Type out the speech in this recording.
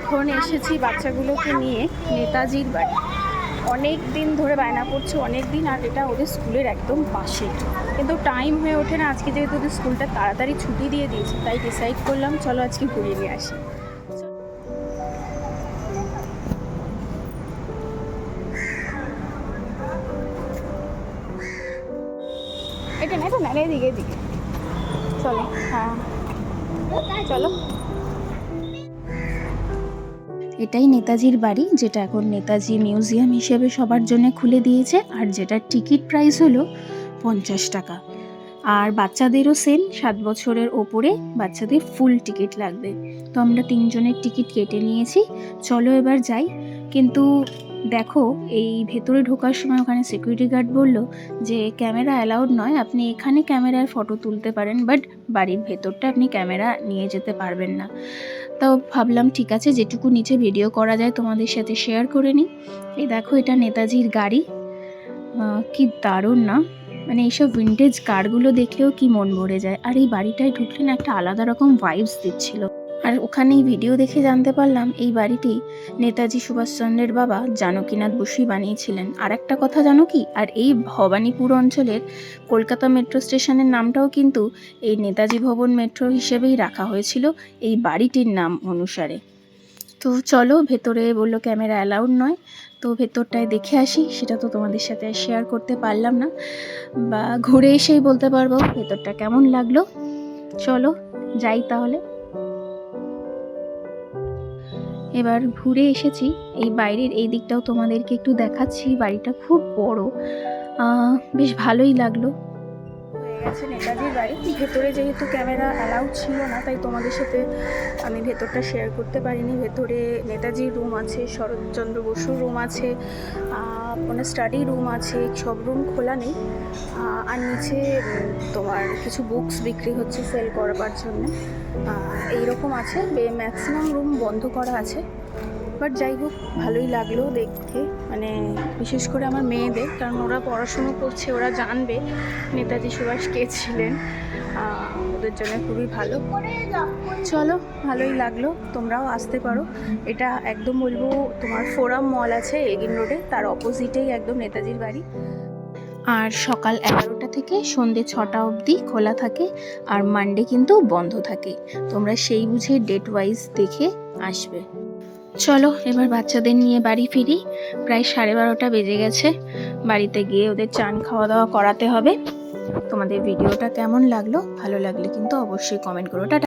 এখন এসেছি বাচ্চাগুলোকে নিয়ে নেতাজির বাড়ি। অনেক দিন ধরে বায়না করছে, অনেক দিন, আর এটা ওদের স্কুলের একদম পাশে, কিন্তু টাইম হয়ে ওঠে না। আজকে যেহেতু ওদের স্কুলটা তাড়াতাড়ি ছুটি দিয়ে দিয়েছে, তাই ডিসাইড করলাম চলো আজকে ঘুরিয়ে নিয়ে আসি। এটা না এদিকে এদিকে চলো। হ্যাঁ চলো। এটাই নেতাজির বাড়ি, যেটা এখন নেতাজি মিউজিয়াম হিসেবে সবার জন্য খুলে দিয়েছে, আর যেটার টিকিট প্রাইস হলো 50 টাকা। আর বাচ্চাদেরও সেম, 7 বছরের ওপরে বাচ্চাদের ফুল টিকিট লাগবে। তো আমরা 3 জনের টিকিট কেটে নিয়েছি, চলো এবার যাই। কিন্তু দেখো, এই ভেতরে ঢোকার সময় ওখানে সিকিউরিটি গার্ড বলল যে ক্যামেরা অ্যালাউড নয়, আপনি এখানে ক্যামেরায় ফটো তুলতে পারেন, বাট বাড়ির ভেতরটা আপনি ক্যামেরা নিয়ে যেতে পারবেন না। তাও ভাবলাম ঠিক আছে, যেটুকু নিচে ভিডিও করা যায় তোমাদের সাথে শেয়ার করে নিই। এই দেখো, এটা নেতাজির গাড়ি, কি দারুণ না? মানে এইসব ভিন্টেজ কারগুলো দেখলেও কি মন ভরে যায়। আর এই বাড়িটায় ঢুকলে না একটা আলাদা রকম ভাইবস দিচ্ছিল। আর ওখানেই ভিডিও দেখে জানতে পারলাম এই বাড়িটি নেতাজি সুভাষচন্দ্রের বাবা জানকীনাথ বসুই বানিয়েছিলেন। আর একটা কথা জানো কি, আর এই ভবানীপুর অঞ্চলের কলকাতা মেট্রো স্টেশনের নামটাও কিন্তু এই নেতাজি ভবন মেট্রো হিসেবেই রাখা হয়েছিল এই বাড়িটির নাম অনুসারে। তো চলো, ভেতরে বললো ক্যামেরা অ্যালাউড নয়, তো ভেতরটায় দেখে আসি। সেটা তো তোমাদের সাথে শেয়ার করতে পারলাম না, বা ঘুরে এসেই বলতে পারবো ভেতরটা কেমন লাগলো। চলো যাই তাহলে। এবার ঘুরে এসেছি, এই বাইরের এই দিকটাও তোমাদেরকে একটু দেখাচ্ছি। বাড়িটা খুব বড়, বেশ ভালোই লাগলো। হয়ে গেছে নেতাজির বাড়ি। ভেতরে যেহেতু ক্যামেরা অ্যালাউড ছিল না, তাই তোমাদের সাথে আমি ভেতরটা শেয়ার করতে পারিনি। ভেতরে নেতাজির রুম আছে, শরৎচন্দ্র বসুর রুম আছে, ওনার স্টাডি রুম আছে, সব রুম খোলা নেই। আর নিচে তোমার কিছু বুকস বিক্রি হচ্ছে সেল করবার জন্য, এইরকম আছে। ম্যাক্সিমাম রুম বন্ধ করা আছে, বাট যাই হোক ভালোই লাগলো দেখতে। মানে বিশেষ করে আমার মেয়েদের, কারণ ওরা পড়াশুনো করছে, ওরা জানবে নেতাজি সুভাষ কে ছিলেন, ওদের জন্য খুবই ভালো। চলো, ভালোই লাগলো, তোমরাও আসতে পারো। এটা একদম বলবো তোমার ফোরাম মল আছে এগিন রোডে, তার অপোজিটেই একদম নেতাজির বাড়ি। আর সকাল 11টা থেকে সন্ধ্যে 6টা অবধি খোলা থাকে, আর মানডে কিন্তু বন্ধ থাকে। তোমরা সেই বুঝে ডেট ওয়াইজ দেখে আসবে। চলো এবার বাচ্চাদের নিয়ে বাড়ি ফিরি। প্রায় 12:30 বেজে গেছে। বাড়িতে গিয়ে ওদের চান খাওয়া দাওয়া করাতে হবে। তোমাদের ভিডিওটা কেমন লাগলো? ভালো লাগলে কিন্তু অবশ্যই কমেন্ট করো। টাটা।